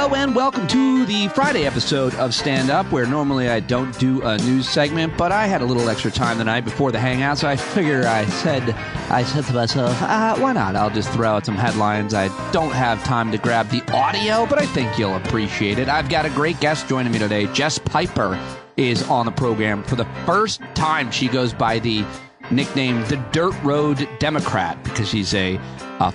Hello and welcome to the Friday episode of Stand Up, where normally I don't do a news segment, but I had a little extra time the night before the hangout, so I figure I said to myself, why not? I'll just throw out some headlines. I don't have time to grab the audio, but I think you'll appreciate it. I've got a great guest joining me today. Jess Piper is on the program for the first time. She goes by the nickname the Dirt Road Democrat because she's a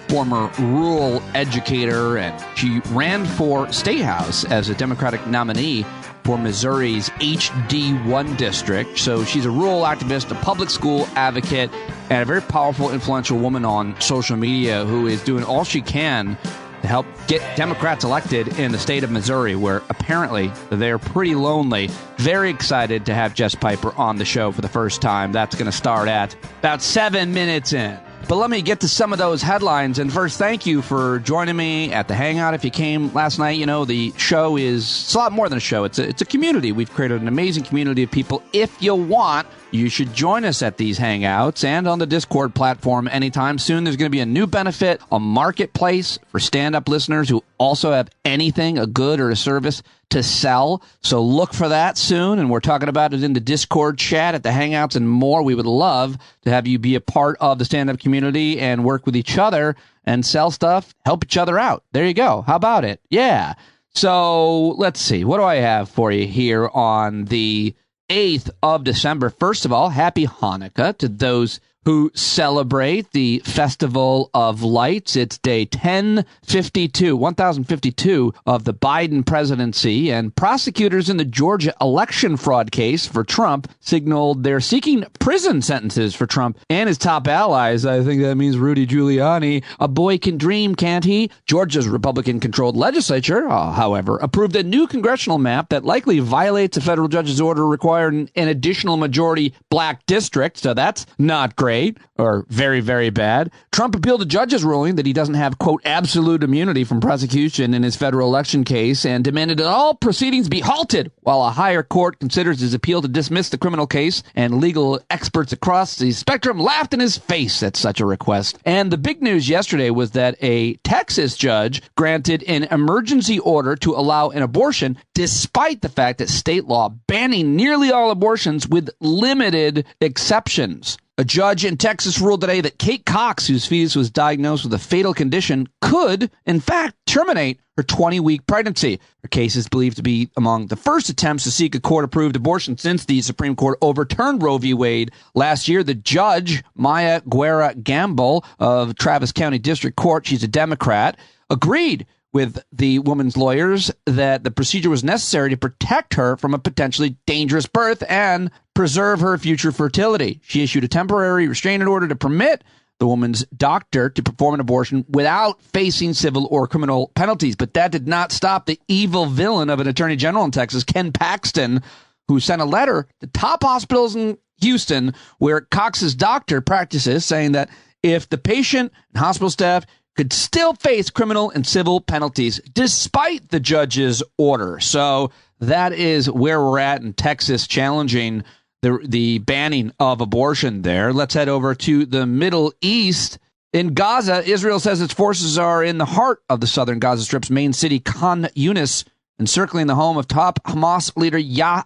former rural educator, and she ran for State House as a Democratic nominee for Missouri's HD1 district. So she's a rural activist, a public school advocate, and a very powerful, influential woman on social media who is doing all she can to help get Democrats elected in the state of Missouri, where apparently they're pretty lonely. Very excited to have Jess Piper on the show for the first time. That's going to start at about 7 minutes in. But let me get to some of those headlines. And first, thank you for joining me at the Hangout. If you came last night, you know the show it's a lot more than a show. It's a community. We've created an amazing community of people. If you want, you should join us at these Hangouts and on the Discord platform anytime soon. There's going to be a new benefit, a marketplace for stand-up listeners who also have anything, a good or a service, to sell. So look for that soon, and we're talking about it in the Discord chat at the Hangouts and more. We would love to have you be a part of the stand-up community and work with each other and sell stuff, help each other out. There you go. How about it? Yeah. So let's see. What do I have for you here on the 8th of December? First of all, happy Hanukkah to those who celebrate the Festival of Lights. It's day 1052 of the Biden presidency, and prosecutors in the Georgia election fraud case for Trump signaled they're seeking prison sentences for Trump and his top allies. I think that means Rudy Giuliani. A boy can dream, can't he? Georgia's Republican-controlled legislature, however, approved a new congressional map that likely violates a federal judge's order requiring an additional majority black district, so that's not great. Or very, very bad. Trump appealed a judge's ruling that he doesn't have, quote, absolute immunity from prosecution in his federal election case and demanded that all proceedings be halted while a higher court considers his appeal to dismiss the criminal case. And legal experts across the spectrum laughed in his face at such a request. And the big news yesterday was that a Texas judge granted an emergency order to allow an abortion despite the fact that state law banning nearly all abortions with limited exceptions. A judge in Texas ruled today that Kate Cox, whose fetus was diagnosed with a fatal condition, could, in fact, terminate her 20-week pregnancy. Her case is believed to be among the first attempts to seek a court-approved abortion since the Supreme Court overturned Roe v. Wade last year. The judge, Maya Guerra Gamble of Travis County District Court, she's a Democrat, agreed with the woman's lawyers that the procedure was necessary to protect her from a potentially dangerous birth and preserve her future fertility. She issued a temporary restraining order to permit the woman's doctor to perform an abortion without facing civil or criminal penalties. But that did not stop the evil villain of an attorney general in Texas, Ken Paxton, who sent a letter to top hospitals in Houston where Cox's doctor practices, saying that if the patient and hospital staff could still face criminal and civil penalties despite the judge's order. So that is where we're at in Texas, challenging the banning of abortion there. Let's head over to the Middle East. In Gaza, Israel says its forces are in the heart of the southern Gaza Strip's main city, Khan Yunis, encircling the home of top Hamas leader Yahya.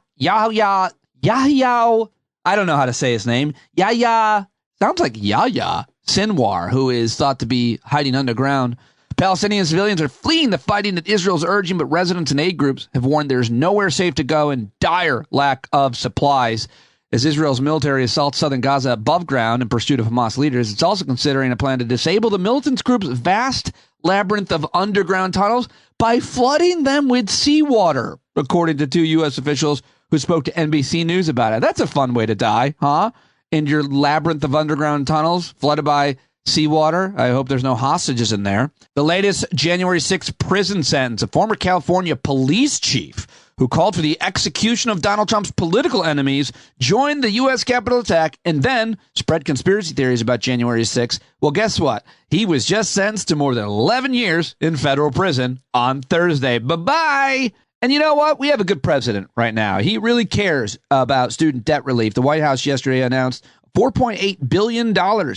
I don't know how to say his name. Yahya. Sounds like Yahya Sinwar, who is thought to be hiding underground. Palestinian civilians are fleeing the fighting that Israel's urging, but residents and aid groups have warned there's nowhere safe to go and dire lack of supplies. As Israel's military assaults southern Gaza above ground in pursuit of Hamas leaders, it's also considering a plan to disable the militant group's vast labyrinth of underground tunnels by flooding them with seawater, according to two U.S. officials who spoke to NBC News about it. That's a fun way to die, huh? In your labyrinth of underground tunnels flooded by seawater. I hope there's no hostages in there. The latest January 6th prison sentence, a former California police chief who called for the execution of Donald Trump's political enemies, joined the U.S. Capitol attack, and then spread conspiracy theories about January 6th. Well, guess what? He was just sentenced to more than 11 years in federal prison on Thursday. Bye-bye! And you know what? We have a good president right now. He really cares about student debt relief. The White House yesterday announced $4.8 billion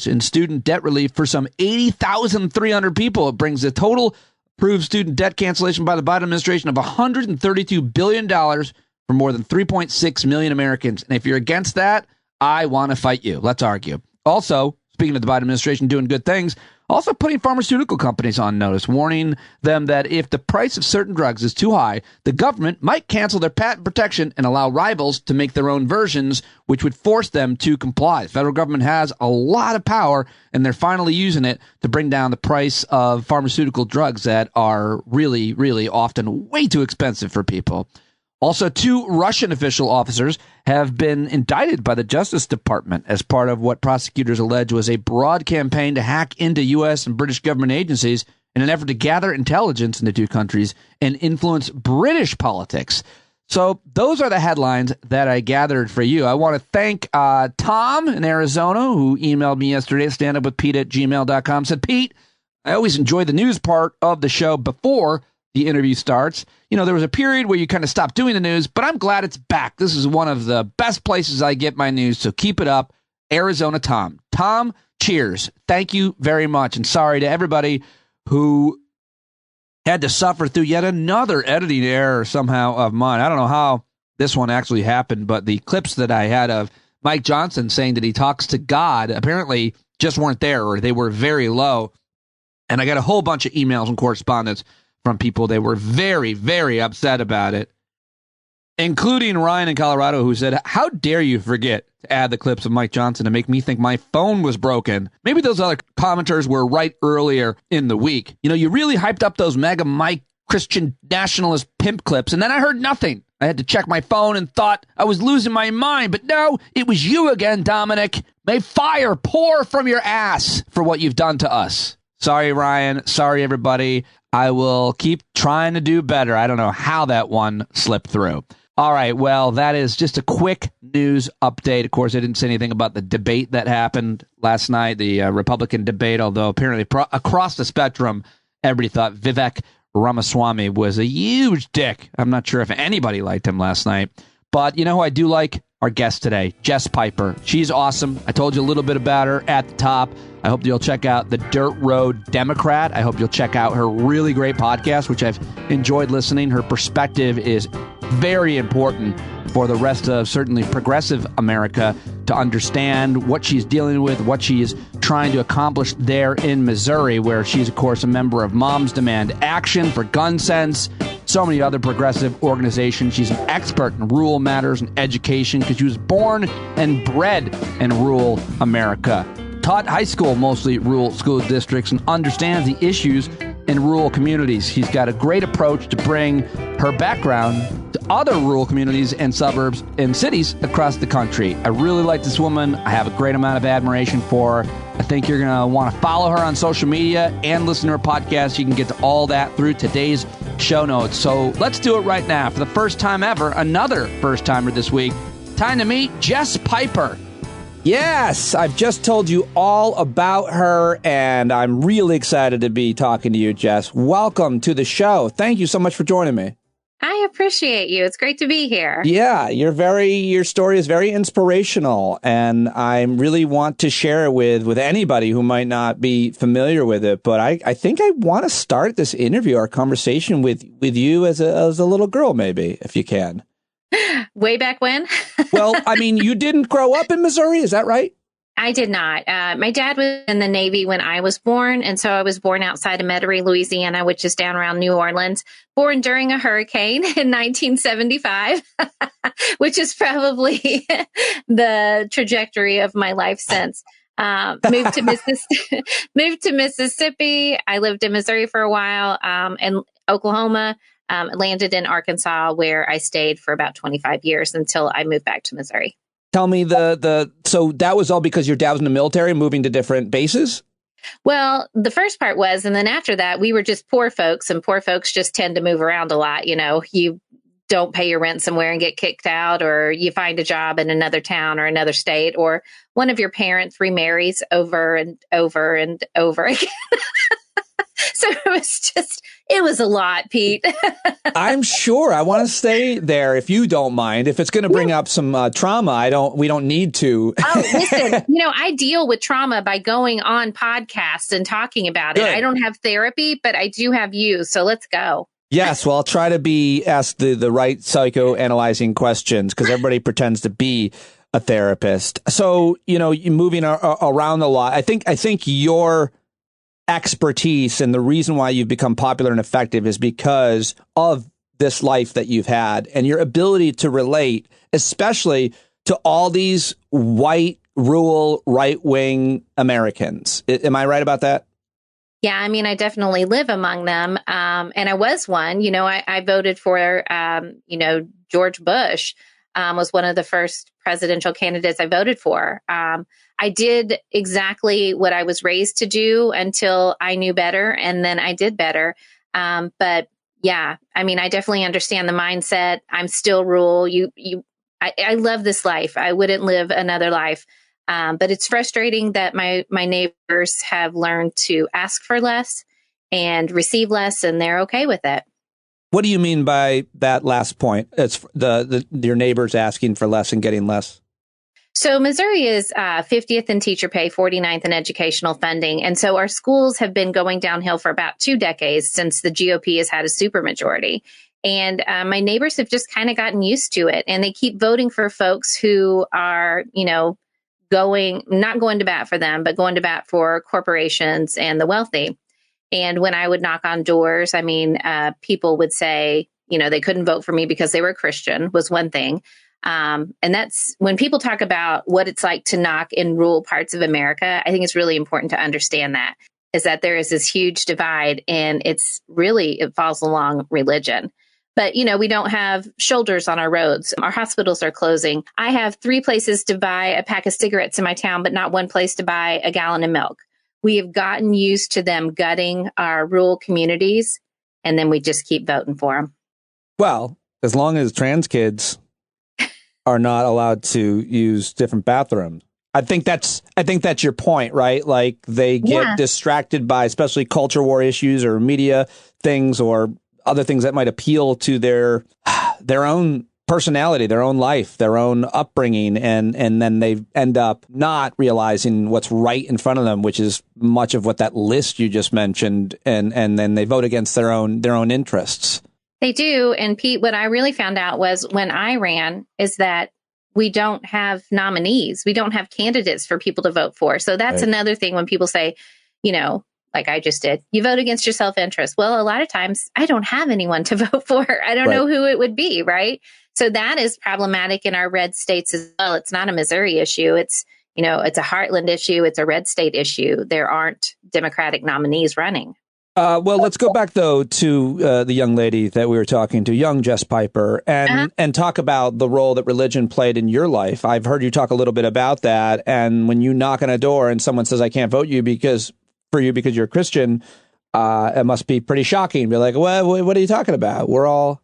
in student debt relief for some 80,300 people. It brings the total approved student debt cancellation by the Biden administration of $132 billion for more than 3.6 million Americans. And if you're against that, I want to fight you. Let's argue. Also, speaking of the Biden administration doing good things, also putting pharmaceutical companies on notice, warning them that if the price of certain drugs is too high, the government might cancel their patent protection and allow rivals to make their own versions, which would force them to comply. The federal government has a lot of power, and they're finally using it to bring down the price of pharmaceutical drugs that are really, really often way too expensive for people. Also, 2 Russian official officers have been indicted by the Justice Department as part of what prosecutors allege was a broad campaign to hack into U.S. and British government agencies in an effort to gather intelligence in the 2 countries and influence British politics. So those are the headlines that I gathered for you. I want to thank Tom in Arizona, who emailed me yesterday at standupwithpete@gmail.com. Said, Pete, I always enjoy the news part of the show before the interview starts. You know, there was a period where you kind of stopped doing the news, but I'm glad it's back. This is one of the best places I get my news, so keep it up. Arizona Tom. Tom, cheers. Thank you very much. And sorry to everybody who had to suffer through yet another editing error somehow of mine. I don't know how this one actually happened, but the clips that I had of Mike Johnson saying that he talks to God apparently just weren't there, or they were very low. And I got a whole bunch of emails and correspondence from people. They were very, very upset about it, including Ryan in Colorado, who said, how dare you forget to add the clips of Mike Johnson to make me think my phone was broken. Maybe those other commenters were right earlier in the week. You know, you really hyped up those mega Mike Christian nationalist pimp clips, and then I heard nothing. I had to check my phone and thought I was losing my mind, but no, it was you again, Dominic. May fire pour from your ass for what you've done to us. Sorry, Ryan. Sorry, everybody. I will keep trying to do better. I don't know how that one slipped through. All right. Well, that is just a quick news update. Of course, I didn't say anything about the debate that happened last night, the Republican debate, although apparently across the spectrum, everybody thought Vivek Ramaswamy was a huge dick. I'm not sure if anybody liked him last night. But you know who I do like? Our guest today, Jess Piper. She's awesome. I told you a little bit about her at the top. I hope you'll check out The Dirt Road Democrat. I hope you'll check out her really great podcast, which I've enjoyed listening. Her perspective is very important for the rest of certainly progressive America to understand what she's dealing with, what she is trying to accomplish there in Missouri, where she's, of course, a member of Moms Demand Action for Gun Sense, so many other progressive organizations. She's an expert in rural matters and education because she was born and bred in rural America. Taught high school, mostly rural school districts, and understands the issues in rural communities. She's got a great approach to bring her background to other rural communities and suburbs and cities across the country. I really like this woman. I have a great amount of admiration for her. I think you're going to want to follow her on social media and listen to her podcast. You can get to all that through today's show notes. So let's do it right now. For the first time ever, another first-timer this week. Time to meet Jess Piper. Yes, I've just told you all about her, and I'm really excited to be talking to you, Jess. Welcome to the show. Thank you so much for joining me. I appreciate you. It's great to be here. Yeah, your story is very inspirational, and I really want to share it with anybody who might not be familiar with it. But I think I want to start this interview, our conversation with you as a little girl, maybe, if you can. Way back when? Well, I mean, you didn't grow up in Missouri, is that right? I did not. My dad was in the Navy when I was born, and so I was born outside of Metairie, Louisiana, which is down around New Orleans, born during a hurricane in 1975, which is probably the trajectory of my life since. Moved to Mississippi. I lived in Missouri for a while, and Oklahoma. Landed in Arkansas, where I stayed for about 25 years until I moved back to Missouri. Tell me so that was all because your dad was in the military, moving to different bases? Well, the first part was, and then after that, we were just poor folks, and poor folks just tend to move around a lot. You know, you don't pay your rent somewhere and get kicked out, or you find a job in another town or another state, or one of your parents remarries over and over and over again. So it was a lot, Pete. I'm sure. I want to stay there if you don't mind. If it's going to bring up some trauma, we don't need to. Oh, listen, I deal with trauma by going on podcasts and talking about it. Good. I don't have therapy, but I do have you. So let's go. Yes, well, I'll try to ask the right psychoanalyzing questions because everybody pretends to be a therapist. So, you're moving around a lot. I think your expertise and the reason why you've become popular and effective is because of this life that you've had and your ability to relate, especially to all these white, rural, right-wing Americans. Am I right about that? Yeah, I mean, I definitely live among them. And I was one, I voted for, George Bush was one of the first presidential candidates I voted for. I did exactly what I was raised to do until I knew better. And then I did better. But yeah, I mean, I definitely understand the mindset. I'm still rural. I love this life. I wouldn't live another life. But it's frustrating that my neighbors have learned to ask for less and receive less, and they're okay with it. What do you mean by that last point? It's your neighbors asking for less and getting less. So Missouri is 50th in teacher pay, 49th in educational funding. And so our schools have been going downhill for about 2 decades since the GOP has had a supermajority. And my neighbors have just kind of gotten used to it. And they keep voting for folks who are, not going to bat for them, but going to bat for corporations and the wealthy. And when I would knock on doors, I mean, people would say, they couldn't vote for me because they were Christian was one thing. And that's when people talk about what it's like to knock in rural parts of America. I think it's really important to understand that there is this huge divide, and it falls along religion. But, we don't have shoulders on our roads. Our hospitals are closing. I have 3 places to buy a pack of cigarettes in my town, but not 1 place to buy a gallon of milk. We have gotten used to them gutting our rural communities, and then we just keep voting for them. Well, as long as trans kids are not allowed to use different bathrooms. I think that's your point, right? Like they get distracted by especially culture war issues or media things or other things that might appeal to their own personality, their own life, their own upbringing, and then they end up not realizing what's right in front of them, which is much of what that list you just mentioned, and then they vote against their own interests. They do. And Pete, what I really found out was when I ran is that we don't have nominees. We don't have candidates for people to vote for. So that's another thing when people say, like I just did, you vote against your self-interest. Well, a lot of times I don't have anyone to vote for. I don't know who it would be. Right. So that is problematic in our red states as well. It's not a Missouri issue. It's, it's a Heartland issue. It's a red state issue. There aren't Democratic nominees running. Well, let's go back, though, to the young lady that we were talking to, young Jess Piper, and talk about the role that religion played in your life. I've heard you talk a little bit about that. And when you knock on a door and someone says, I can't vote because you're a Christian, it must be pretty shocking. Be like, what are you talking about? We're all,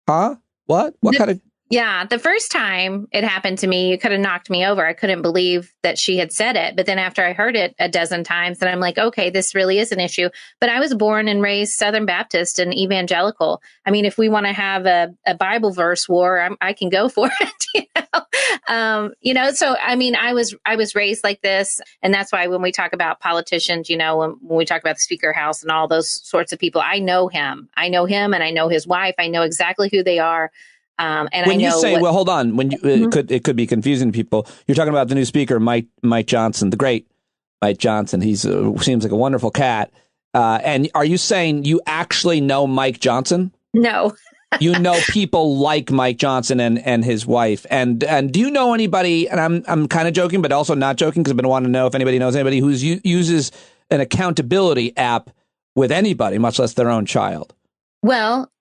huh? What kind of... Yeah, the first time it happened to me, it could have knocked me over. I couldn't believe that she had said it. But then after I heard it a dozen times, then I'm like, okay, this really is an issue. But I was born and raised Southern Baptist and evangelical. I mean, if we want to have a Bible verse war, I can go for it. So I mean, I was raised like this, and that's why when we talk about politicians, when we talk about the Speaker House and all those sorts of people, I know him, and I know his wife. I know exactly who they are. And when you say, well, hold on, when it could be confusing to people. You're talking about the new speaker, Mike Johnson, the great Mike Johnson. He seems like a wonderful cat. And are you saying you actually know Mike Johnson? No. You know people like Mike Johnson and his wife. And do you know anybody? And I'm kind of joking, but also not joking because I've been wanting to know if anybody knows anybody who uses an accountability app with anybody, much less their own child. Well.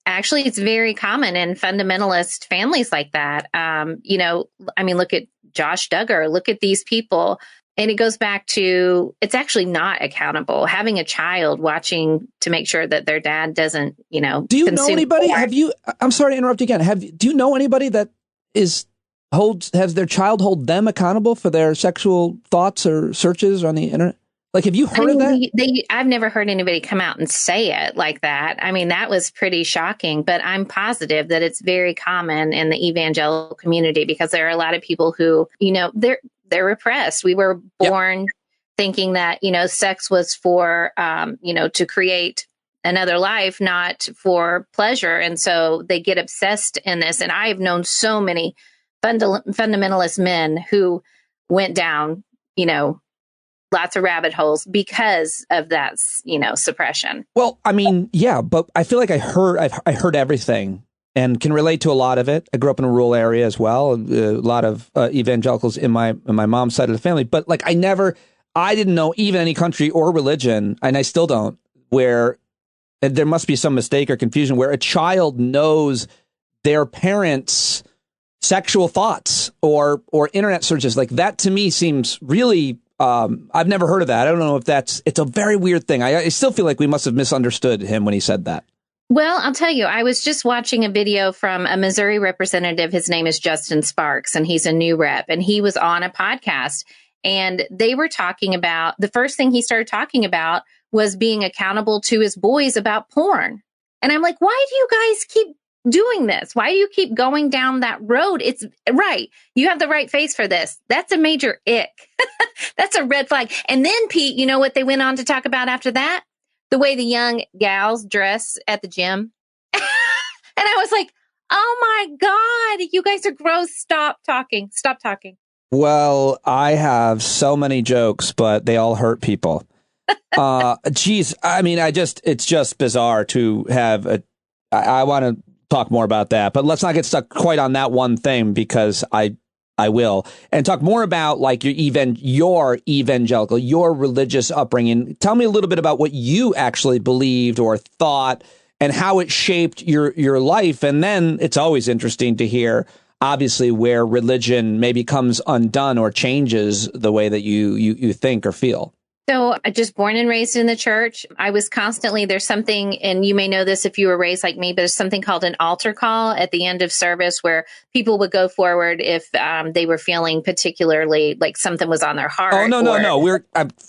Actually, it's very common in fundamentalist families like that. Look at Josh Duggar, look at these people. And it goes back to, it's actually not accountable. Having a child watching to make sure that their dad doesn't, Do you know anybody? I'm sorry to interrupt again. Do you know anybody that has their child hold them accountable for their sexual thoughts or searches on the internet? Like, have you heard of that? I've never heard anybody come out and say it like that. I mean, that was pretty shocking, but I'm positive that it's very common in the evangelical community because there are a lot of people who, they're repressed. We were born thinking that, sex was for, to create another life, not for pleasure. And so they get obsessed in this. And I've known so many fundamentalist men who went down, lots of rabbit holes because of that, suppression. Well, I mean, yeah, but I feel like I heard everything and can relate to a lot of it. I grew up in a rural area as well. A lot of evangelicals in my mom's side of the family. But like, I didn't know even any country or religion, and I still don't, where there must be some mistake or confusion where a child knows their parents' sexual thoughts or internet searches. Like that to me seems really, I've never heard of that. I don't know if it's a very weird thing. I still feel like we must have misunderstood him when he said that. Well, I'll tell you, I was just watching a video from a Missouri representative. His name is Justin Sparks, and he's a new rep, and he was on a podcast, and they were talking about, the first thing he started talking about was being accountable to his boys about porn. And I'm like, why do you guys keep doing this? Why do you keep going down that road? It's right. You have the right face for this. That's a major ick. That's a red flag. And then, Pete, you know what they went on to talk about after that? The way the young gals dress at the gym. And I was like, oh my God, you guys are gross. Stop talking. Stop talking. Well, I have so many jokes, but they all hurt people. Geez, I mean, it's just bizarre to have I want to talk more about that, but let's not get stuck quite on that one thing because I will, and talk more about like your evangelical, your religious upbringing. Tell me a little bit about what you actually believed or thought and how it shaped your life. And then it's always interesting to hear, obviously, where religion maybe comes undone or changes the way that you think or feel. So just born and raised in the church. I was constantly, there's something, and you may know this if you were raised like me, but there's something called an altar call at the end of service where people would go forward if they were feeling particularly like something was on their heart. Oh, no.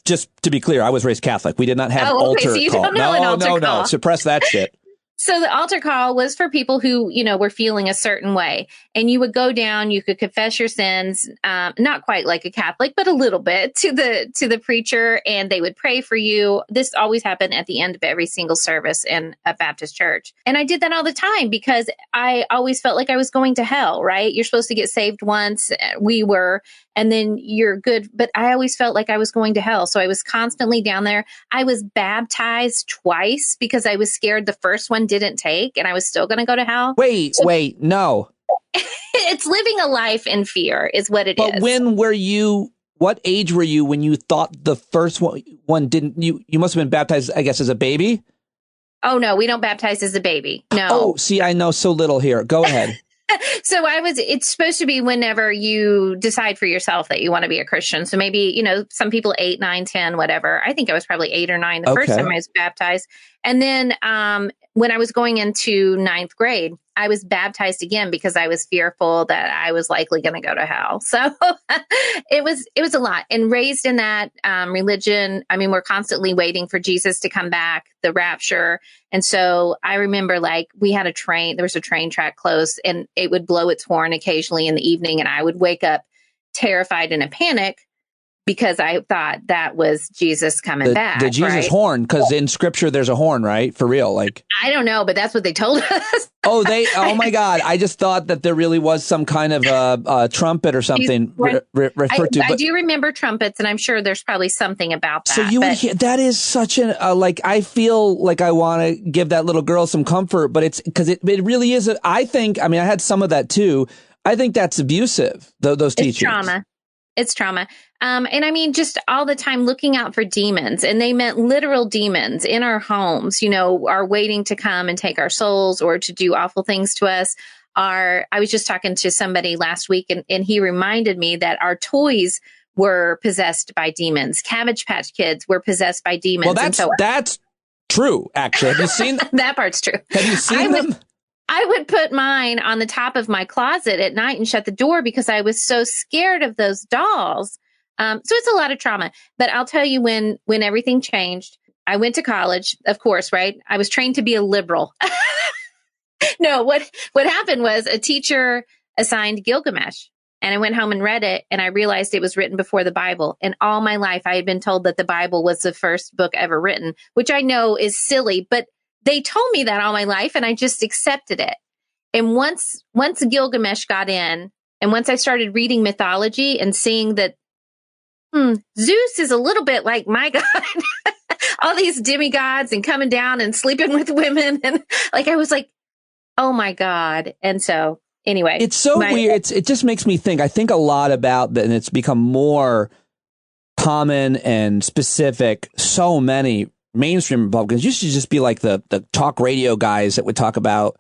Just to be clear, I was raised Catholic. We did not have altar so you call. Don't know an altar call. No. Suppress that shit. So the altar call was for people who, were feeling a certain way, and you would go down, you could confess your sins, not quite like a Catholic, but a little bit to the preacher, and they would pray for you. This always happened at the end of every single service in a Baptist church. And I did that all the time because I always felt like I was going to hell, right? You're supposed to get saved once. We were. And then you're good. But I always felt like I was going to hell. So I was constantly down there. I was baptized twice because I was scared the first one didn't take and I was still going to go to hell. Wait, no. It's living a life in fear is what it is. But what age were you when you thought the first one didn't, you must have been baptized, I guess, as a baby? Oh, no, we don't baptize as a baby. No. Oh, see, I know so little here. Go ahead. So it's supposed to be whenever you decide for yourself that you want to be a Christian. So maybe, some people 8, 9, 10, whatever. I think I was probably 8 or 9 the first time I was baptized. And then when I was going into 9th grade, I was baptized again because I was fearful that I was likely going to go to hell. So it was a lot. And raised in that religion, I mean, we're constantly waiting for Jesus to come back, the rapture. And so I remember we had there was a train track close and it would blow its horn occasionally in the evening. And I would wake up terrified in a panic because I thought that was Jesus coming back. The Jesus horn, because in scripture there's a horn, right? For real, I don't know, but that's what they told us. Oh my God! I just thought that there really was some kind of trumpet or something referred to. I do remember trumpets, and I'm sure there's probably something about that. So you would hear that is such an I feel like I want to give that little girl some comfort, but it's because it really is. I had some of that too. I think that's abusive. Those teachings. It's trauma. And I mean, just all the time looking out for demons, and they meant literal demons in our homes, are waiting to come and take our souls or to do awful things to us. I was just talking to somebody last week and he reminded me that our toys were possessed by demons. Cabbage Patch Kids were possessed by demons. Well, that's true, actually. Have you seen that part's true. Have you seen them? I would put mine on the top of my closet at night and shut the door because I was so scared of those dolls. So it's a lot of trauma. But I'll tell you when everything changed, I went to college, of course, right? I was trained to be a liberal. No, what happened was a teacher assigned Gilgamesh, and I went home and read it, and I realized it was written before the Bible. And all my life, I had been told that the Bible was the first book ever written, which I know is silly, but they told me that all my life, and I just accepted it. And once Gilgamesh got in, and once I started reading mythology and seeing that Zeus is a little bit like my God, all these demigods and coming down and sleeping with women, and like I was like, oh my God. And so anyway, it's so weird. It just makes me think. I think a lot about that, and it's become more common and specific. So many mainstream Republicans used to just be like the talk radio guys that would talk about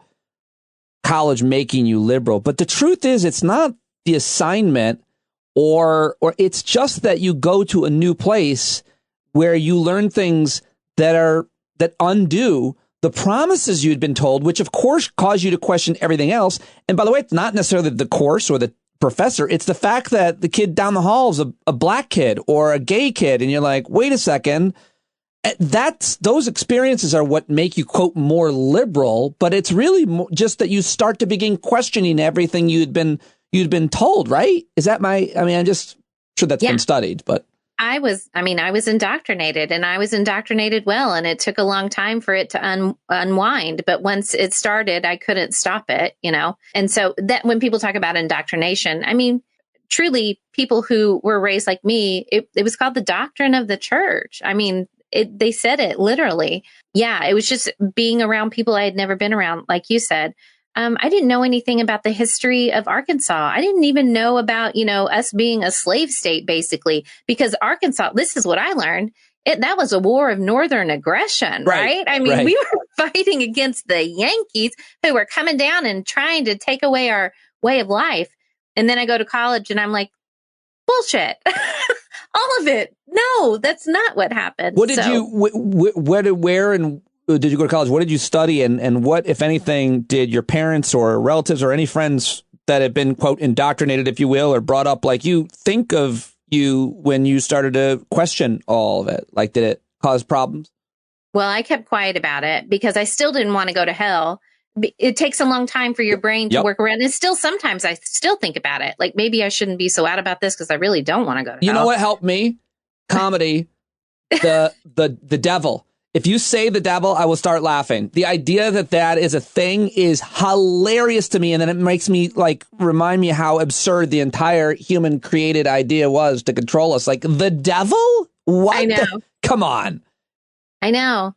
college making you liberal. But the truth is, it's not the assignment, or it's just that you go to a new place where you learn things that undo the promises you'd been told, which of course cause you to question everything else. And by the way, it's not necessarily the course or the professor. It's the fact that the kid down the hall is a black kid or a gay kid. And you're like, wait a second. Those experiences are what make you, quote, more liberal. But it's really just that you start to begin questioning everything you'd been told. Right. Is that I'm just sure that's been studied, but. I was indoctrinated, and I was indoctrinated well, and it took a long time for it to unwind. But once it started, I couldn't stop it, And so that when people talk about indoctrination, I mean, truly people who were raised like me, it was called the doctrine of the church. I mean, they said it literally. Yeah, it was just being around people I had never been around, like you said. I didn't know anything about the history of Arkansas. I didn't even know about, us being a slave state, basically, because Arkansas, this is what I learned. That was a war of northern aggression, right? I mean, we were fighting against the Yankees who were coming down and trying to take away our way of life. And then I go to college and I'm like, bullshit. All of it. No, that's not what happened. What did where and did you go to college? What did you study? And what, if anything, did your parents or relatives or any friends that had been, quote, indoctrinated, if you will, or brought up like you, think of you when you started to question all of it? Like, did it cause problems? Well, I kept quiet about it because I still didn't want to go to hell. It takes a long time for your brain to work around. And still, sometimes I still think about it. Like, maybe I shouldn't be so out about this because I really don't want to go to hell. You know what helped me? Comedy, the devil. If you say the devil, I will start laughing. The idea that is a thing is hilarious to me. And then it makes me remind me how absurd the entire human created idea was to control us. Like, the devil? What? I know. Come on. I know.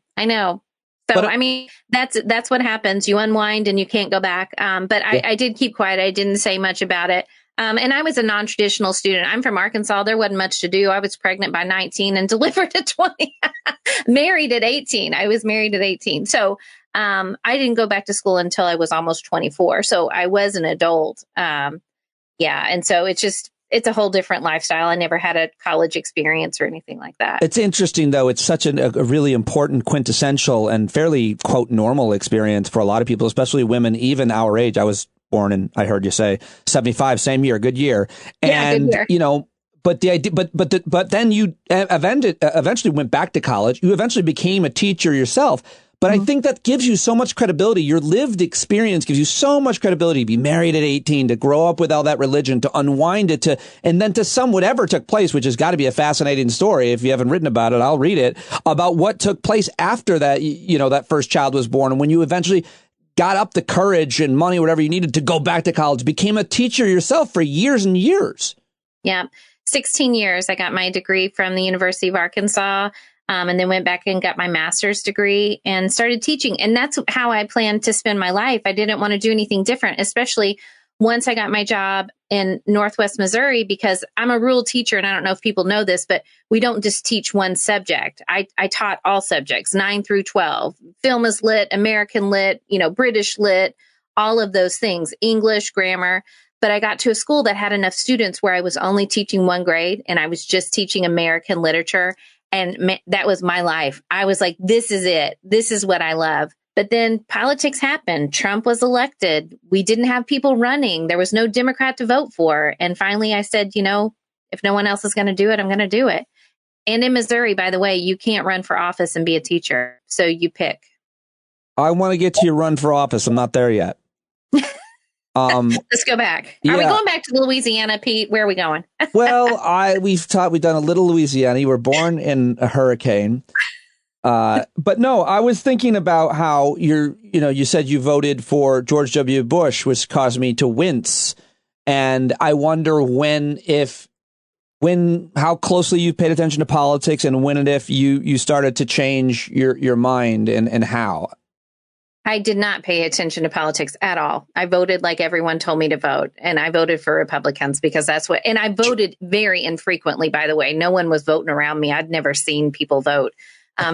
So, I mean, that's what happens. You unwind and you can't go back. But I did keep quiet. I didn't say much about it. And I was a non-traditional student. I'm from Arkansas. There wasn't much to do. I was pregnant by 19 and delivered at 20, married at 18. I was married at 18. So I didn't go back to school until I was almost 24. So I was an adult. And so it's a whole different lifestyle. I never had a college experience or anything like that. It's interesting, though. It's such a really important, quintessential and fairly, quote, normal experience for a lot of people, especially women, even our age. I was born in, I heard you say, 75, same year, good year. And, good year. But the idea, but then you eventually went back to college. You eventually became a teacher yourself. But I think that gives you so much credibility. Your lived experience gives you so much credibility to be married at 18, to grow up with all that religion, to unwind it, and then to whatever took place, which has got to be a fascinating story. If you haven't written about it, I'll read it, about what took place after that, that first child was born. And when you eventually got up the courage and money, whatever you needed to go back to college, became a teacher yourself for years and years. Yeah. 16 years. I got my degree from the University of Arkansas. And then went back and got my master's degree and started teaching. And that's how I planned to spend my life. I didn't want to do anything different, especially once I got my job in Northwest Missouri, because I'm a rural teacher. And I don't know if people know this, but we don't just teach one subject. I taught all subjects, 9 through 12, film is lit, American lit, British lit, all of those things, English, grammar. But I got to a school that had enough students where I was only teaching one grade and I was just teaching American literature. And that was my life. I was like, this is it. This is what I love. But then politics happened. Trump was elected. We didn't have people running. There was no Democrat to vote for. And finally, I said, If no one else is going to do it, I'm going to do it. And in Missouri, by the way, you can't run for office and be a teacher. So you pick. I want to get to your run for office. I'm not there yet. Let's go back. Are we going back to Louisiana, Pete? Where are we going? Well, we've done a little Louisiana. You were born in a hurricane. But no, I was thinking about how you said you voted for George W. Bush, which caused me to wince. And I wonder how closely you paid attention to politics, and when and if you started to change your mind, and how. I did not pay attention to politics at all. I voted like everyone told me to vote. And I voted for Republicans because and I voted very infrequently, by the way. No one was voting around me. I'd never seen people vote.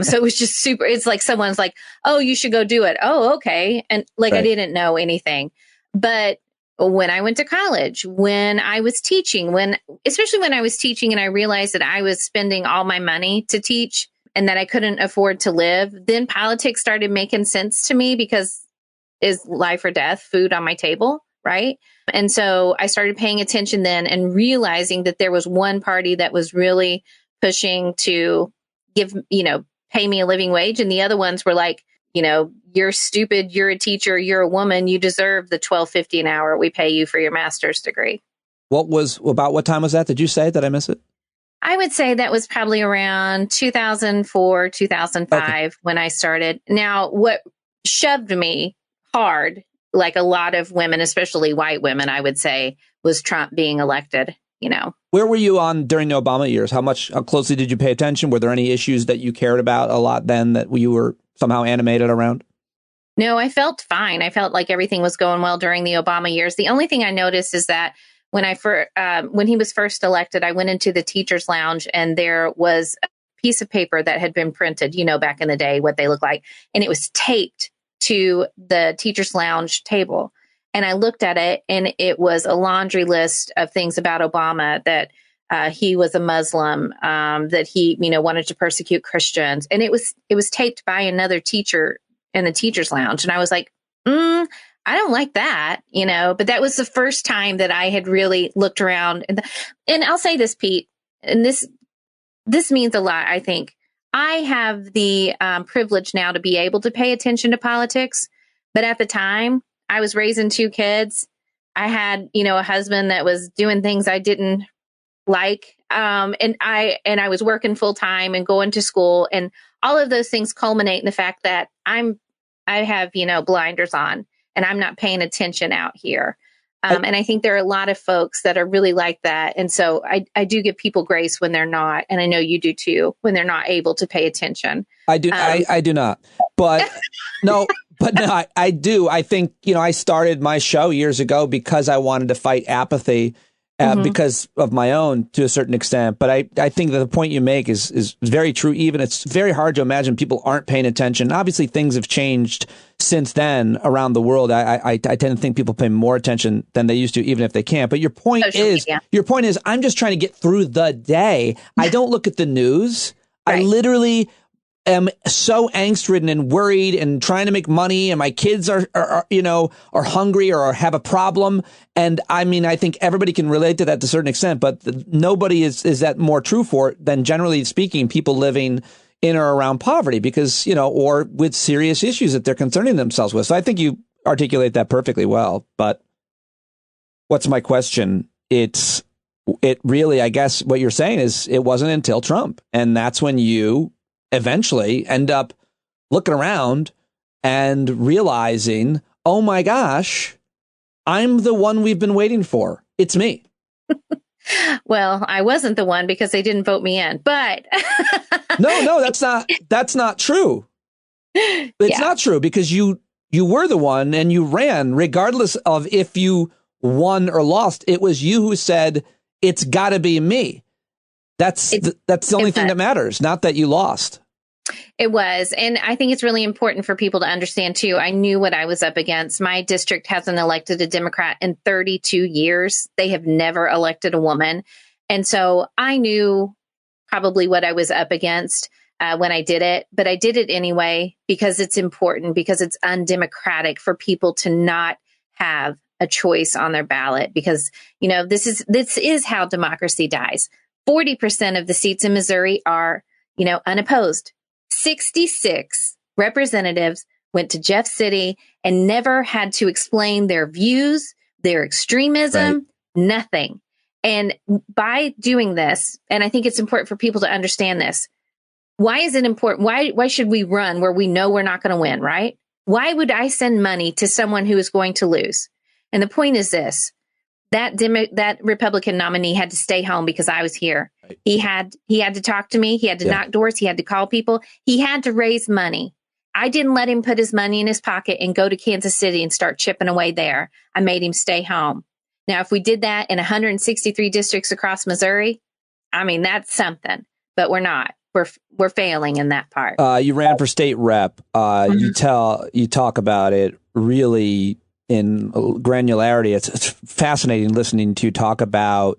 So it was just it's like someone's like, oh, you should go do it. Oh, okay. And right. I didn't know anything. But when I went to college, when I was teaching, especially when I was teaching and I realized that I was spending all my money to teach and that I couldn't afford to live, then politics started making sense to me because is life or death, food on my table, right? And so I started paying attention then and realizing that there was one party that was really pushing to pay me a living wage. And the other ones were like, you're stupid, you're a teacher, you're a woman, you deserve the $12.50 an hour we pay you for your master's degree. What time was that? Did you say? Did I miss it? I would say that was probably around 2004, 2005 when I started. Now, what shoved me hard, like a lot of women, especially white women, I would say, was Trump being elected. Where were you on during the Obama years? How closely did you pay attention? Were there any issues that you cared about a lot then that you were somehow animated around? No, I felt fine. I felt like everything was going well during the Obama years. The only thing I noticed is that when he was first elected, I went into the teacher's lounge and there was a piece of paper that had been printed, back in the day, what they look like. And it was taped to the teacher's lounge table. And I looked at it and it was a laundry list of things about Obama, that he was a Muslim, that he, wanted to persecute Christians. And it was taped by another teacher in the teacher's lounge. And I was like, I don't like that, but that was the first time that I had really looked around. And I'll say this, Pete, and this means a lot, I think. I have the privilege now to be able to pay attention to politics. But at the time, I was raising 2 kids. I had, a husband that was doing things I didn't like. And I was working full time and going to school, and all of those things culminate in the fact that I have, blinders on and I'm not paying attention out here. And I think there are a lot of folks that are really like that. And so I do give people grace when they're not. And I know you do too, when they're not able to pay attention. I do. I do not. But no, I do. I think, I started my show years ago because I wanted to fight apathy because of my own, to a certain extent. But I think that the point you make is very true. Even it's very hard to imagine people aren't paying attention. Obviously, things have changed since then around the world. I tend to think people pay more attention than they used to, even if they can't. But your point is, I'm just trying to get through the day. I don't look at the news. Right. I literally am so angst-ridden and worried and trying to make money, and my kids are hungry or have a problem. And I mean, I think everybody can relate to that to a certain extent, but nobody is that more true for it than, generally speaking, people living in or around poverty because, or with serious issues that they're concerning themselves with. So I think you articulate that perfectly well. But what's my question? It really, I guess what you're saying is it wasn't until Trump. And that's when you eventually end up looking around and realizing, oh my gosh, I'm the one we've been waiting for. It's me. Well, I wasn't the one because they didn't vote me in, but no, that's not true. It's not true because you were the one and you ran regardless of if you won or lost. It was you who said, it's got to be me. That's the only thing that matters, not that you lost. It was. And I think it's really important for people to understand, too. I knew what I was up against. My district hasn't elected a Democrat in 32 years. They have never elected a woman. And so I knew probably what I was up against when I did it. But I did it anyway because it's important, because it's undemocratic for people to not have a choice on their ballot because, you know, this is how democracy dies. 40% of the seats in Missouri are, you know, unopposed. 66 representatives went to Jeff City and never had to explain their views, their extremism, nothing. And by doing this, and I think it's important for people to understand this, why is it important? Why should we run where we know we're not going to win, right? Why would I send money to someone who is going to lose? And the point is this, that Republican nominee had to stay home because I was here. Right. He had to talk to me. He had to knock doors. He had to call people. He had to raise money. I didn't let him put his money in his pocket and go to Kansas City and start chipping away there. I made him stay home. Now, if we did that in 163 districts across Missouri, I mean, that's something, but we're not. We're failing in that part. You ran for state rep. You talk about it really in granularity. It's fascinating listening to you talk about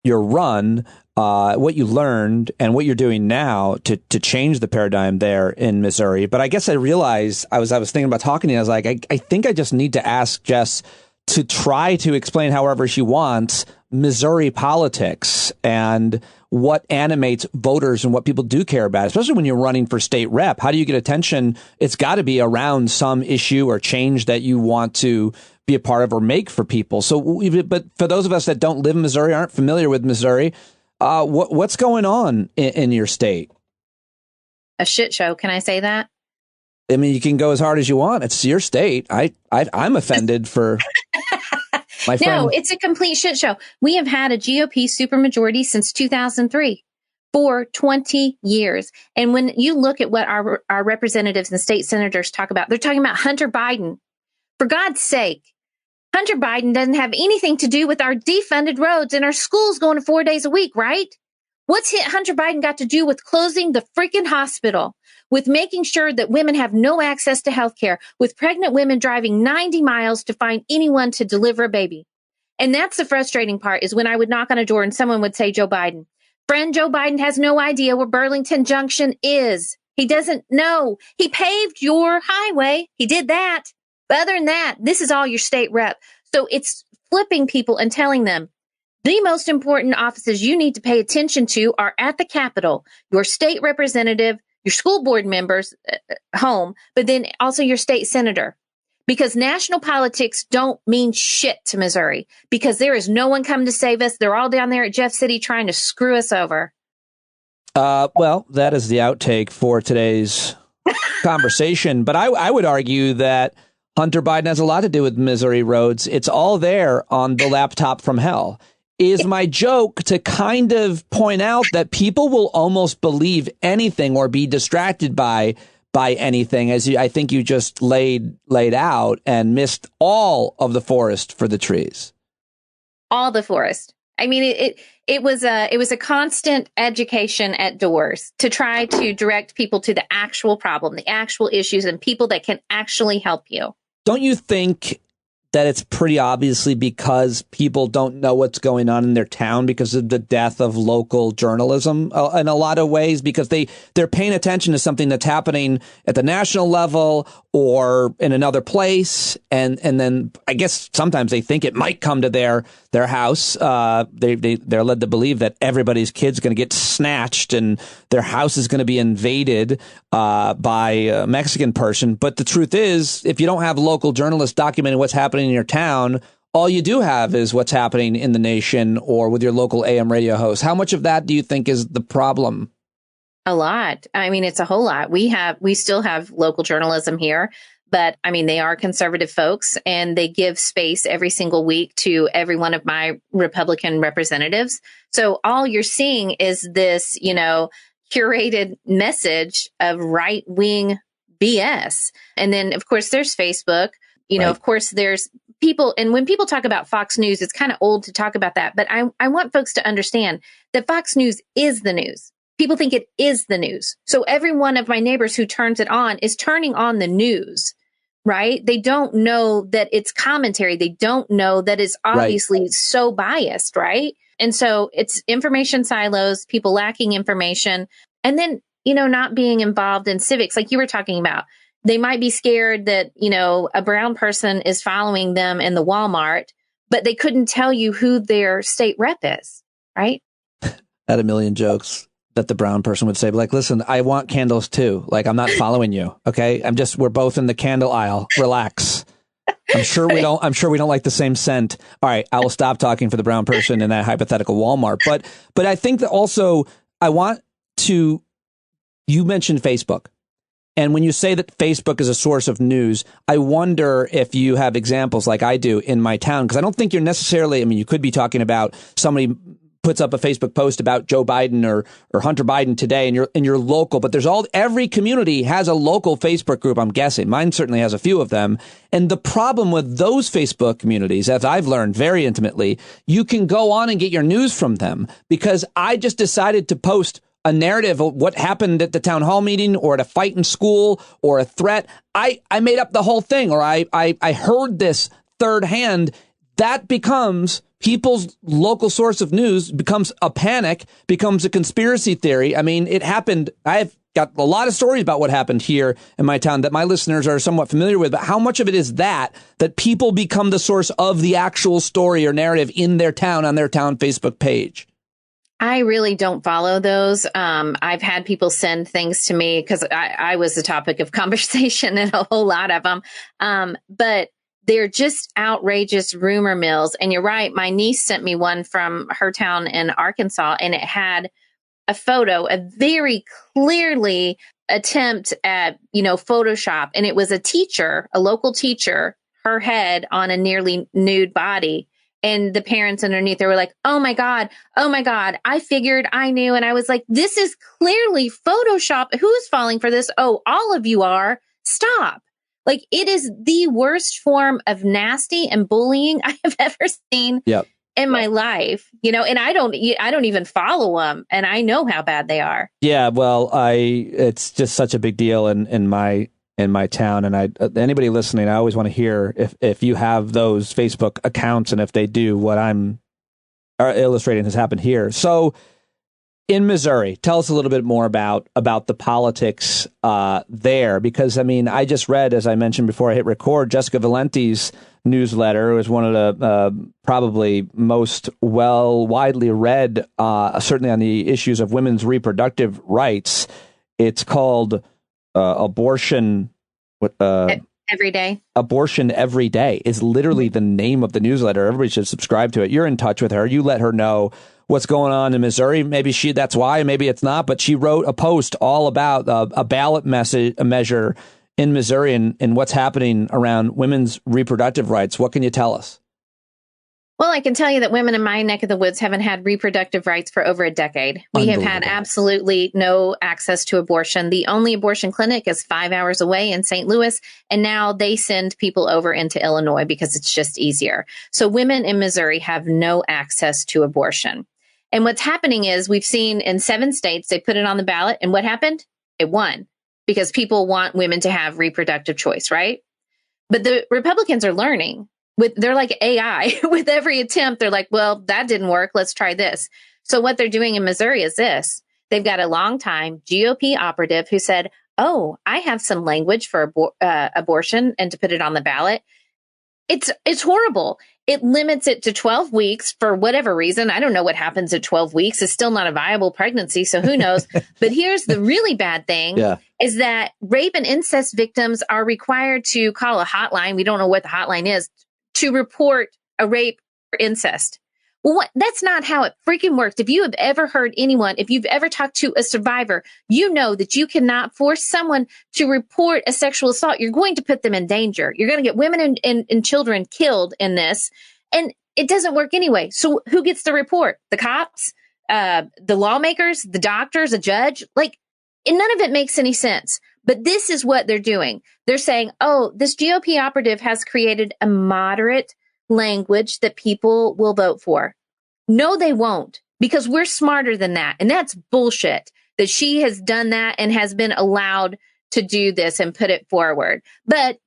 your run, what you learned, and what you're doing now to change the paradigm there in Missouri. But I guess I realized I was thinking about talking to you. I was like, I think I just need to ask Jess to try to explain however she wants Missouri politics and what animates voters and what people do care about, especially when you're running for state rep. How do you get attention? It's got to be around some issue or change that you want to be a part of or make for people. So, but for those of us that don't live in Missouri, aren't familiar with Missouri, what's going on in your state? A shit show. Can I say that? I mean, you can go as hard as you want. It's your state. I'm offended for my friend. No, it's a complete shit show. We have had a GOP supermajority since 2003 for 20 years. And when you look at what our representatives and state senators talk about, they're talking about Hunter Biden. For God's sake, Hunter Biden doesn't have anything to do with our defunded roads and our schools going to 4 days a week, right? What's Hunter Biden got to do with closing the freaking hospital, with making sure that women have no access to health care, with pregnant women driving 90 miles to find anyone to deliver a baby? And that's the frustrating part, is when I would knock on a door and someone would say, Joe Biden. Friend, Joe Biden has no idea where Burlington Junction is. He doesn't know. He paved your highway. He did that. But other than that, this is all your state rep. So it's flipping people and telling them, the most important offices you need to pay attention to are at the Capitol, your state representative, your school board members home, but then also your state senator. Because national politics don't mean shit to Missouri, because there is no one coming to save us. They're all down there at Jeff City trying to screw us over. Well, that is the outtake for today's conversation. But I would argue that Hunter Biden has a lot to do with Missouri roads. It's all there on the laptop from hell. Is my joke to kind of point out that people will almost believe anything or be distracted by anything, as I think you just laid out, and missed all of the forest for the trees. All the forest. I mean, it was a constant education at doors to try to direct people to the actual problem, the actual issues, and people that can actually help you. Don't you think that it's pretty obviously because people don't know what's going on in their town because of the death of local journalism in a lot of ways, because they're paying attention to something that's happening at the national level or in another place. And then I guess sometimes they think it might come to their house. They're led to believe that everybody's kid's going to get snatched and their house is going to be invaded by a Mexican person. But the truth is, if you don't have local journalists documenting what's happening in your town, all you do have is what's happening in the nation or with your local AM radio host. How much of that do you think is the problem? A lot. I mean, it's a whole lot. We still have local journalism here, but I mean, they are conservative folks and they give space every single week to every one of my Republican representatives. So all you're seeing is this, curated message of right wing BS. And then, of course, there's Facebook. Right. Of course, there's people. And when people talk about Fox News, it's kind of old to talk about that. But I want folks to understand that Fox News is the news. People think it is the news. So every one of my neighbors who turns it on is turning on the news, right? They don't know that it's commentary. They don't know that it's obviously so biased, right? And so it's information silos, people lacking information, and then, not being involved in civics like you were talking about. they might be scared that, a brown person is following them in the Walmart, but they couldn't tell you who their state rep is, right? At a million jokes that the brown person would say, like, listen, I want candles too. Like, I'm not following you. Okay. We're both in the candle aisle. Relax. I'm sure we don't like the same scent. All right. I will stop talking for the brown person in that hypothetical Walmart. But I think that also you mentioned Facebook. And when you say that Facebook is a source of news, I wonder if you have examples like I do in my town, because I don't think you're necessarily, you could be talking about somebody puts up a Facebook post about Joe Biden or Hunter Biden today, and you're local, but every community has a local Facebook group, I'm guessing. Mine certainly has a few of them. And the problem with those Facebook communities, as I've learned very intimately, you can go on and get your news from them, because I just decided to post a narrative of what happened at the town hall meeting or at a fight in school or a threat. I made up the whole thing, or I heard this third hand. That becomes people's local source of news, becomes a panic, becomes a conspiracy theory. It happened. I've got a lot of stories about what happened here in my town that my listeners are somewhat familiar with, but how much of it is that people become the source of the actual story or narrative in their town, on their town Facebook page? I really don't follow those. I've had people send things to me because I was the topic of conversation in a whole lot of them. But they're just outrageous rumor mills. And you're right. My niece sent me one from her town in Arkansas, and it had a photo, a very clearly attempt at, Photoshop. And it was a teacher, a local teacher, her head on a nearly nude body. And the parents underneath, they were like, oh my God, I figured, I knew. And I was like, this is clearly Photoshop. Who's falling for this? Oh, all of you are. Stop. Like, it is the worst form of nasty and bullying I have ever seen in my life, and I don't even follow them, and I know how bad they are. Yeah. Well, it's just such a big deal in my town. And anybody listening, I always want to hear if you have those Facebook accounts, and if they do what I'm illustrating has happened here. So in Missouri, tell us a little bit more about the politics there, because I just read, as I mentioned before I hit record, Jessica Valenti's newsletter. It was one of the probably most widely read, certainly on the issues of women's reproductive rights. It's called Abortion Every Day. Abortion Every Day is literally the name of the newsletter. Everybody should subscribe to it. You're in touch with her. You let her know what's going on in Missouri. Maybe that's why, maybe it's not, but she wrote a post all about a ballot measure in Missouri and what's happening around women's reproductive rights. What can you tell us? Well, I can tell you that women in my neck of the woods haven't had reproductive rights for over a decade. We have had absolutely no access to abortion. The only abortion clinic is 5 hours away in St. Louis, and now they send people over into Illinois because it's just easier. So women in Missouri have no access to abortion. And what's happening is we've seen in 7 states, they put it on the ballot, and what happened? It won because people want women to have reproductive choice, right? But the Republicans are learning. They're like AI. With every attempt, they're like, well, that didn't work. Let's try this. So what they're doing in Missouri is this. They've got a longtime GOP operative who said, oh, I have some language for abortion and to put it on the ballot. It's horrible. It limits it to 12 weeks for whatever reason. I don't know what happens at 12 weeks. It's still not a viable pregnancy, so who knows? But here's the really bad thing is that rape and incest victims are required to call a hotline. We don't know what the hotline is to report a rape or incest. Well, that's not how it freaking works. If you have ever heard anyone, if you've ever talked to a survivor, you know that you cannot force someone to report a sexual assault. You're going to put them in danger. You're going to get women and children killed in this. And it doesn't work anyway. So who gets the report? The cops, the lawmakers, the doctors, a judge? And none of it makes any sense. But this is what they're doing. They're saying, oh, this GOP operative has created a moderate language that people will vote for. No, they won't, because we're smarter than that. And that's bullshit that she has done that and has been allowed to do this and put it forward. But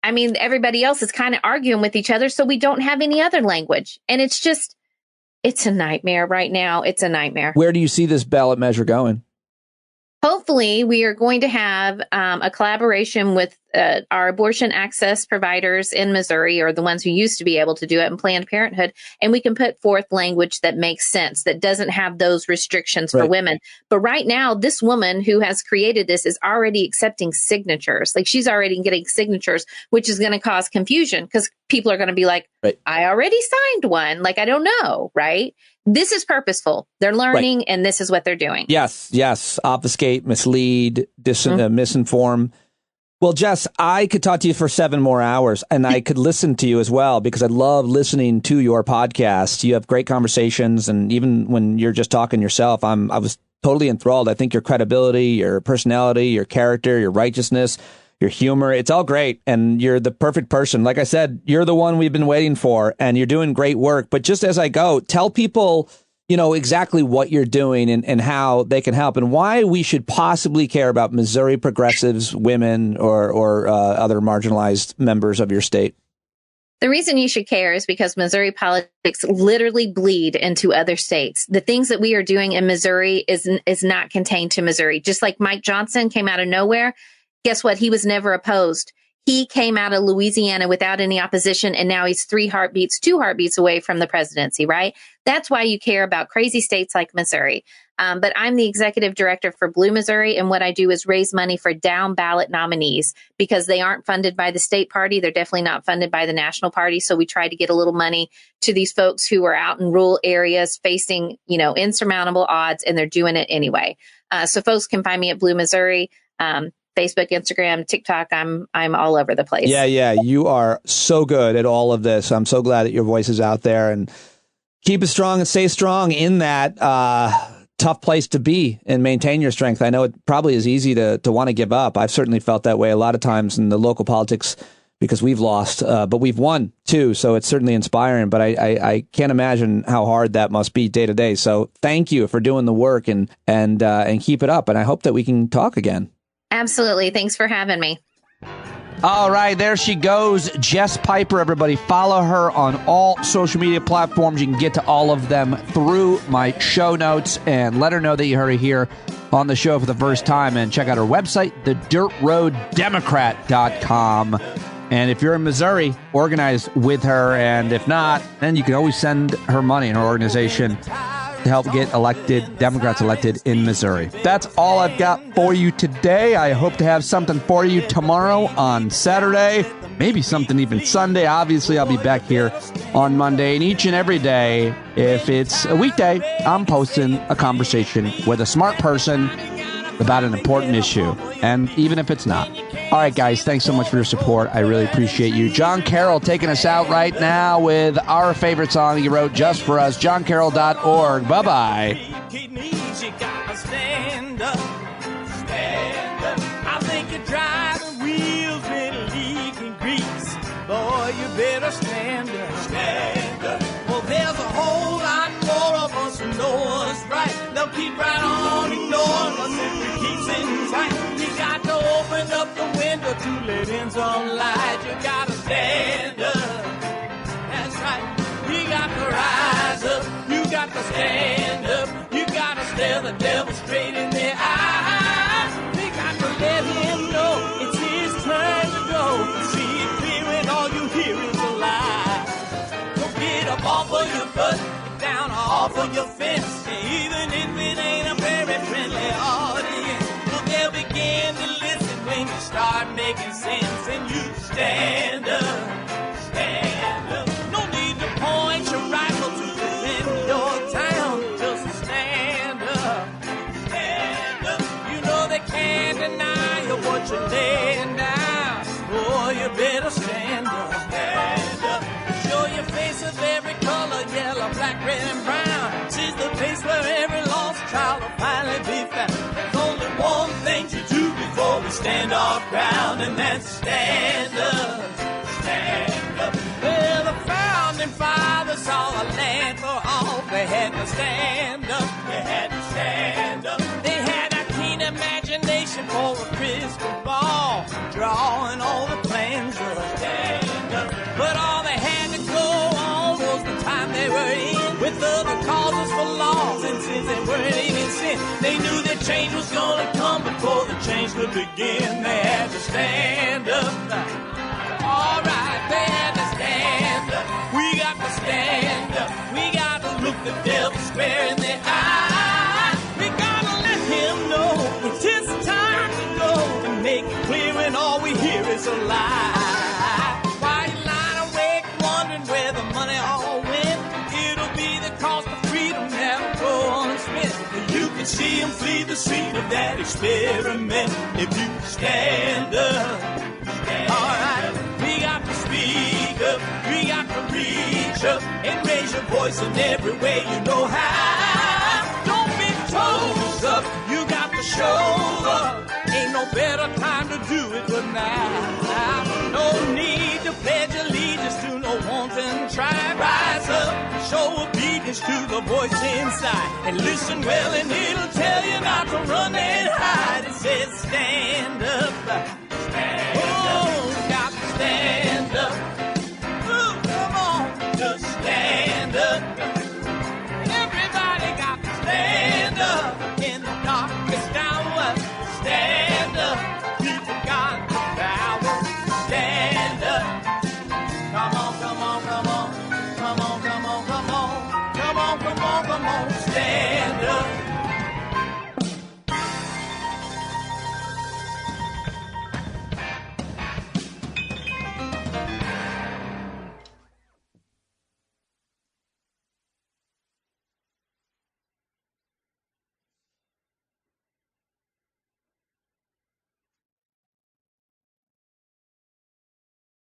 everybody else is kind of arguing with each other. So we don't have any other language. And it's a nightmare right now. It's a nightmare. Where do you see this ballot measure going? Hopefully, we are going to have a collaboration with our abortion access providers in Missouri are the ones who used to be able to do it in Planned Parenthood. And we can put forth language that makes sense, that doesn't have those restrictions for women. But right now, this woman who has created this is already accepting signatures. Like she's already getting signatures, which is going to cause confusion because people are going to be like, I already signed one. Like, I don't know. Right. This is purposeful. They're learning and this is what they're doing. Yes. Obfuscate, mislead, misinform. Well, Jess, I could talk to you for 7 more hours and I could listen to you as well because I love listening to your podcast. You have great conversations. And even when you're just talking yourself, I was totally enthralled. I think your credibility, your personality, your character, your righteousness, your humor, it's all great. And you're the perfect person. Like I said, you're the one we've been waiting for and you're doing great work. But just as I go, tell people, exactly what you're doing and how they can help and why we should possibly care about Missouri progressives, women, or other marginalized members of your state. The reason you should care is because Missouri politics literally bleed into other states. The things that we are doing in Missouri is not contained to Missouri. Just like Mike Johnson came out of nowhere. Guess what? He was never opposed. He came out of Louisiana without any opposition, and now he's 2 heartbeats away from the presidency, right? That's why you care about crazy states like Missouri. But I'm the executive director for Blue Missouri, and what I do is raise money for down ballot nominees because they aren't funded by the state party. They're definitely not funded by the national party. So we try to get a little money to these folks who are out in rural areas facing, insurmountable odds, and they're doing it anyway. So folks can find me at Blue Missouri. Facebook, Instagram, TikTok. I'm all over the place. Yeah. You are so good at all of this. I'm so glad that your voice is out there and keep it strong and stay strong in that tough place to be and maintain your strength. I know it probably is easy to want to give up. I've certainly felt that way a lot of times in the local politics because we've lost, but we've won too. So it's certainly inspiring, but I can't imagine how hard that must be day to day. So thank you for doing the work and keep it up. And I hope that we can talk again. Absolutely. Thanks for having me. All right, there she goes, Jess Piper. Everybody follow her on all social media platforms. You can get to all of them through my show notes and let her know that you heard her here on the show for the first time. And check out her website, thedirtroaddemocrat.com. And if you're in Missouri, organize with her. And if not, then you can always send her money in her organization to help get Democrats elected in Missouri. That's all I've got for you today. I hope to have something for you tomorrow on Saturday, maybe something even Sunday. Obviously, I'll be back here on Monday. And each and every day, if it's a weekday, I'm posting a conversation with a smart person about an important issue, and even if it's not. All right, guys, thanks so much for your support. I really appreciate you. John Carroll taking us out right now with our favorite song he wrote just for us, johncarroll.org. Bye-bye. Stand up. I think you're driving wheels with leaking grease. Boy, you better stand up. Stand up. Well, there's a whole lot more of us who know what's right. They'll keep right on ignoring us if we keep sitting tight. You got to open up the window to let in some light. You got to stand up. That's right. You got to rise up. You got to stand up. You got to stare the devil straight in the eye. You got to let him know it's his turn to go. See it clear when all you hear is a lie. So get up off of your butt, down off of your fence. Even if it ain't a very friendly audience, well, they'll begin to listen when you start making sense. And you stand up, stand up. No need to point your rifle to defend your town. Just stand up, stand up. You know they can't deny you what you're laying down. Boy, you better stand up, stand up. Show your face of every color, yellow, black, red, and brown. She's the place where every lost child will finally be found. There's only one thing to do before we stand our ground, and that's stand up, stand up. Well, the founding fathers saw a land for all. They had to stand up, they had to stand up. They had a keen imagination for a crystal ball, drawing all the plans of a stand up. But all they had to go on was the time they were in, with other causes for laws, and since they weren't even sin, win. They knew that change was gonna come before the change could begin. They had to stand up. All right, they had to stand up. We got to stand up. We got to look the devil square in the eye. We gotta let him know it's his time to go and make it clear when all we hear is a lie. Why you lying awake wondering where the money all went? It'll be the cost of freedom that'll go unspent. You can see him flee the scene of that experiment if you stand up. All right, we got to speak up. We got to reach up and raise your voice in every way you know how. Don't be toes up. You got to show up. Ain't no better time to do it but now. No need to pledge allegiance to no wanton tribe. Rise up, show obedience to the voice inside, and listen well and it'll tell you not to run and hide. It says stand up.